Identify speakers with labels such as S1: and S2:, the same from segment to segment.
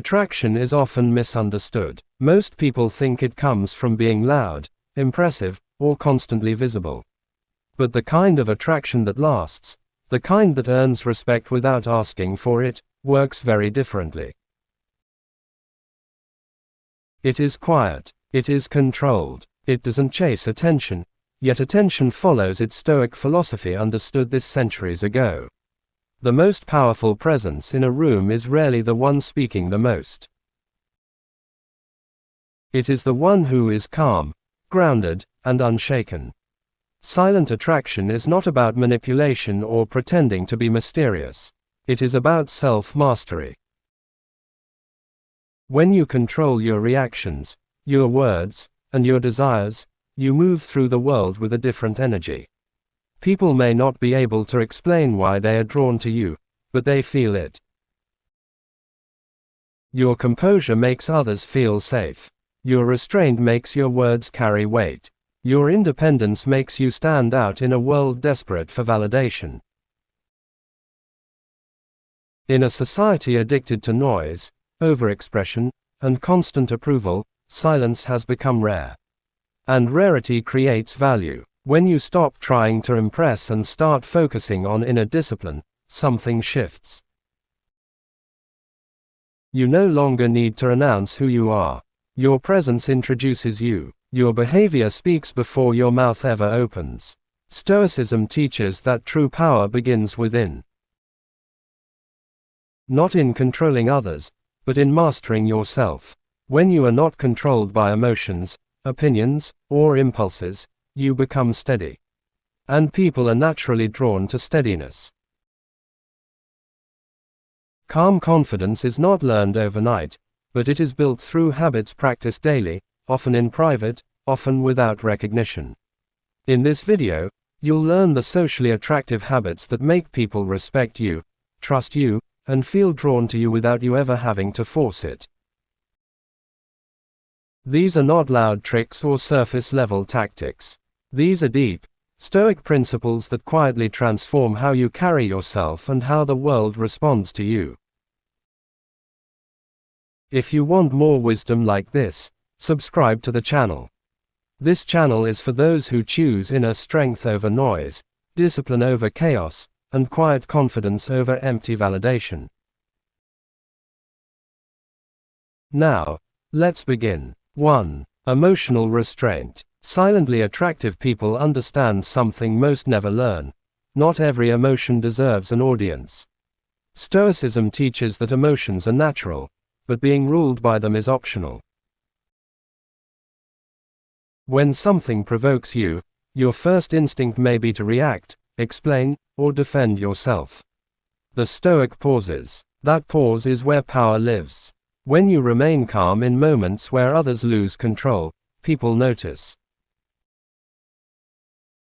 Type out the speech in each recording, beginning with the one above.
S1: attraction is often misunderstood. Most people think it comes from being loud, impressive, or constantly visible. But the kind of attraction that lasts, the kind that earns respect without asking for it, works very differently. It is quiet. It is controlled. It doesn't chase attention, yet attention follows it. Stoic philosophy understood this centuries ago. The most powerful presence in a room is rarely the one speaking the most. It is the one who is calm, grounded, and unshaken. Silent attraction is not about manipulation or pretending to be mysterious. It is about self-mastery. When you control your reactions, your words, and your desires, you move through the world with a different energy. People may not be able to explain why they are drawn to you, but they feel it. Your composure makes others feel safe. Your restraint makes your words carry weight. Your independence makes you stand out in a world desperate for validation. In a society addicted to noise, overexpression, and constant approval, silence has become rare. And rarity creates value. When you stop trying to impress and start focusing on inner discipline, something shifts. You no longer need to announce who you are. Your presence introduces you. Your behavior speaks before your mouth ever opens. Stoicism teaches that true power begins within. Not in controlling others, but in mastering yourself. When you are not controlled by emotions, opinions, or impulses, you become steady. And people are naturally drawn to steadiness. Calm confidence is not learned overnight, but it is built through habits practiced daily, often in private, often without recognition. In this video, you'll learn the socially attractive habits that make people respect you, trust you, and feel drawn to you without you ever having to force it. These are not loud tricks or surface-level tactics. These are deep, Stoic principles that quietly transform how you carry yourself and how the world responds to you. If you want more wisdom like this, subscribe to the channel. This channel is for those who choose inner strength over noise, discipline over chaos, and quiet confidence over empty validation. Now, let's begin. 1. Emotional restraint. Silently attractive people understand something most never learn. Not every emotion deserves an audience. Stoicism teaches that emotions are natural, but being ruled by them is optional. When something provokes you, your first instinct may be to react, explain, or defend yourself. The Stoic pauses. That pause is where power lives. When you remain calm in moments where others lose control, people notice.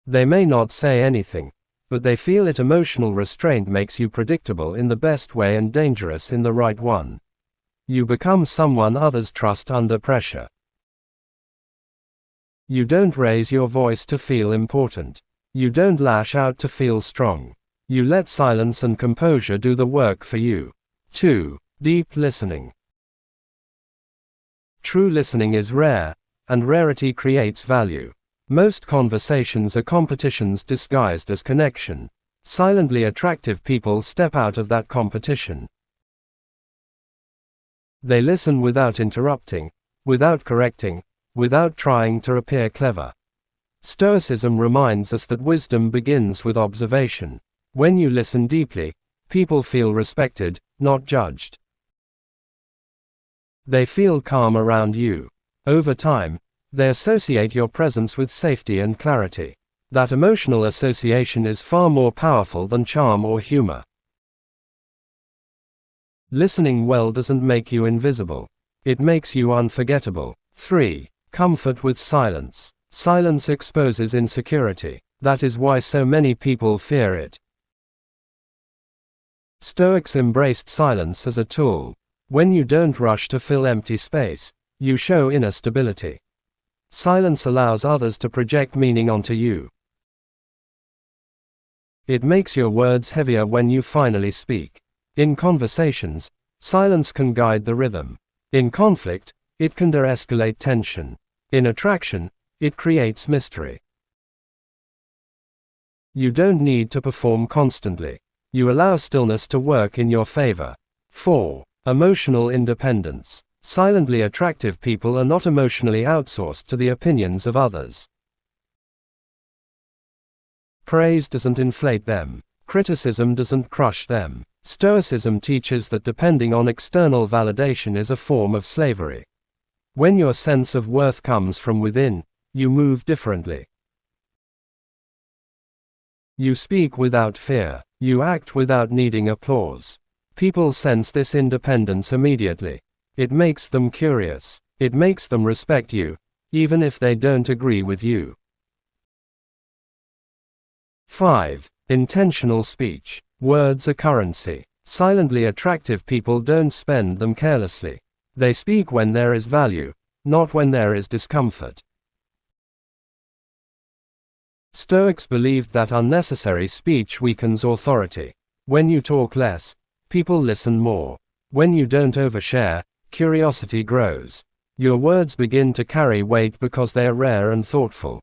S1: They may not say anything, but they feel it. Emotional restraint makes you predictable in the best way and dangerous in the right one. You become someone others trust under pressure. You don't raise your voice to feel important. You don't lash out to feel strong. You let silence and composure do the work for you. 2. Deep listening. True listening is rare, and rarity creates value. Most conversations are competitions disguised as connection. Silently attractive people step out of that competition. They listen without interrupting, without correcting, without trying to appear clever. Stoicism reminds us that wisdom begins with observation. When you listen deeply, people feel respected, not judged. They feel calm around you. Over time, they associate your presence with safety and clarity. That emotional association is far more powerful than charm or humor. Listening well doesn't make you invisible. It makes you unforgettable. 3. Comfort with silence. Silence exposes insecurity. That is why so many people fear it. Stoics embraced silence as a tool. When you don't rush to fill empty space, you show inner stability. Silence allows others to project meaning onto you. It makes your words heavier when you finally speak. In conversations, silence can guide the rhythm. In conflict, it can de-escalate tension. In attraction, it creates mystery. You don't need to perform constantly. You allow stillness to work in your favor. 4. Emotional independence. Silently attractive people are not emotionally outsourced to the opinions of others. Praise doesn't inflate them. Criticism doesn't crush them. Stoicism teaches that depending on external validation is a form of slavery. When your sense of worth comes from within, you move differently. You speak without fear. You act without needing applause. People sense this independence immediately. It makes them curious. It makes them respect you, even if they don't agree with you. 5. Intentional speech. Words are currency. Silently attractive people don't spend them carelessly. They speak when there is value, not when there is discomfort. Stoics believed that unnecessary speech weakens authority. When you talk less, people listen more. When you don't overshare, curiosity grows. Your words begin to carry weight because they are rare and thoughtful.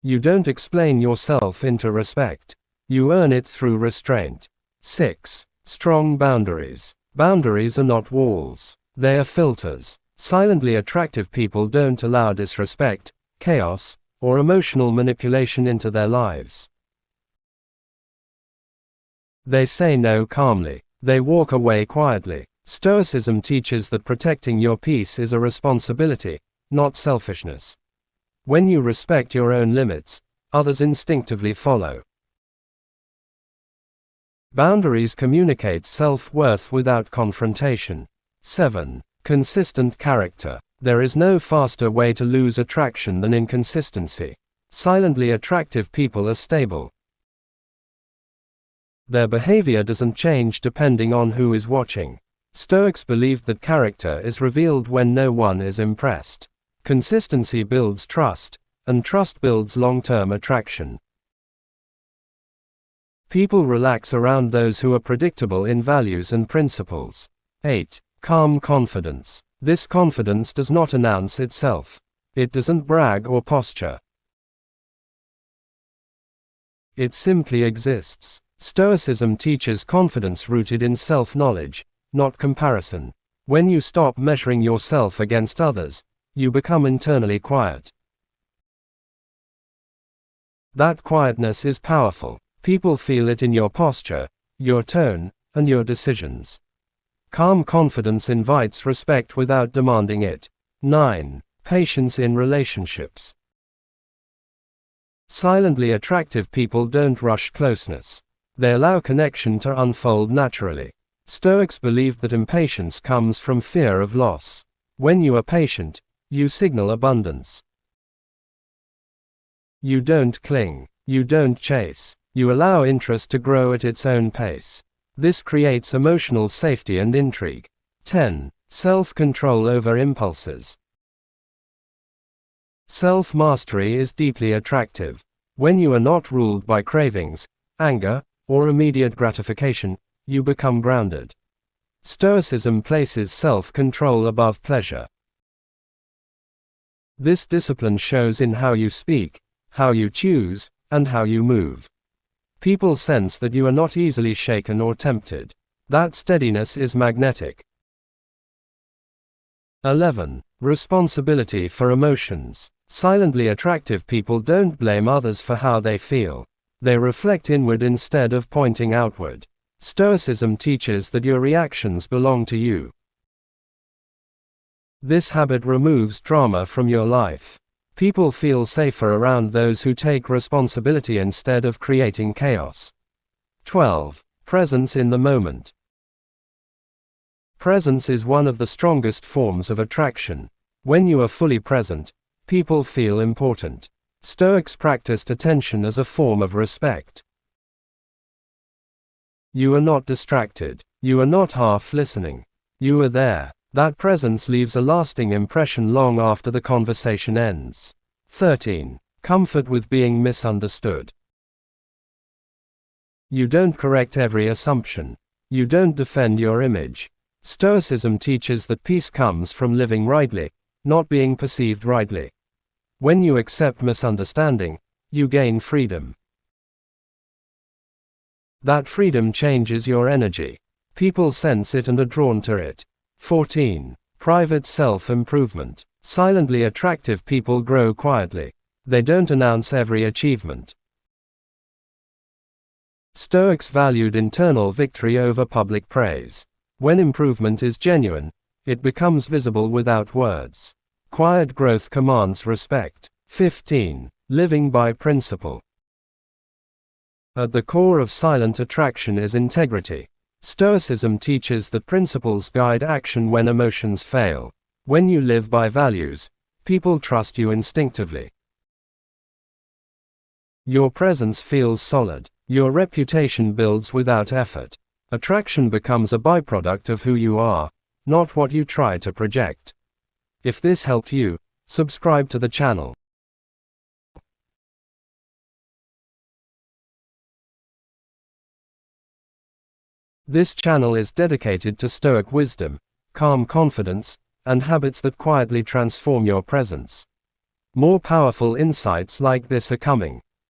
S1: You don't explain yourself into respect. You earn it through restraint. 6. Strong boundaries. Boundaries are not walls. They are filters. Silently attractive people don't allow disrespect, chaos, or emotional manipulation into their lives. They say no calmly. They walk away quietly. Stoicism teaches that protecting your peace is a responsibility, not selfishness. When you respect your own limits, others instinctively follow. Boundaries communicate self-worth without confrontation. 7. Consistent character. There is no faster way to lose attraction than inconsistency. Silently attractive people are stable. Their behavior doesn't change depending on who is watching. Stoics believed that character is revealed when no one is impressed. Consistency builds trust, and trust builds long-term attraction. People relax around those who are predictable in values and principles. 8. Calm confidence. This confidence does not announce itself. It doesn't brag or posture. It simply exists. Stoicism teaches confidence rooted in self-knowledge, not comparison. When you stop measuring yourself against others, you become internally quiet. That quietness is powerful. People feel it in your posture, your tone, and your decisions. Calm confidence invites respect without demanding it. 9. Patience in relationships. Silently attractive people don't rush closeness. They allow connection to unfold naturally. Stoics believe that impatience comes from fear of loss. When you are patient, you signal abundance. You don't cling. You don't chase. You allow interest to grow at its own pace. This creates emotional safety and intrigue. 10. Self-control over impulses. Self-mastery is deeply attractive. When you are not ruled by cravings, anger, or immediate gratification, you become grounded. Stoicism places self-control above pleasure. This discipline shows in how you speak, how you choose, and how you move. People sense that you are not easily shaken or tempted. That steadiness is magnetic. 11. Responsibility for emotions. Silently attractive people don't blame others for how they feel. They reflect inward instead of pointing outward. Stoicism teaches that your reactions belong to you. This habit removes drama from your life. People feel safer around those who take responsibility instead of creating chaos. 12. Presence in the moment. Presence is one of the strongest forms of attraction. When you are fully present, people feel important. Stoics practiced attention as a form of respect. You are not distracted. You are not half listening. You are there. That presence leaves a lasting impression long after the conversation ends. 13. Comfort with being misunderstood. You don't correct every assumption. You don't defend your image. Stoicism teaches that peace comes from living rightly, not being perceived rightly. When you accept misunderstanding, you gain freedom. That freedom changes your energy. People sense it and are drawn to it. 14. Private self-improvement. Silently attractive people grow quietly. They don't announce every achievement. Stoics valued internal victory over public praise. When improvement is genuine, it becomes visible without words. Quiet growth commands respect. 15. Living by principle. At the core of silent attraction is integrity. Stoicism teaches that principles guide action when emotions fail. When you live by values, people trust you instinctively. Your presence feels solid. Your reputation builds without effort. Attraction becomes a byproduct of who you are, not what you try to project. If this helped you, subscribe to the channel. This channel is dedicated to Stoic wisdom, calm confidence, and habits that quietly transform your presence. More powerful insights like this are coming.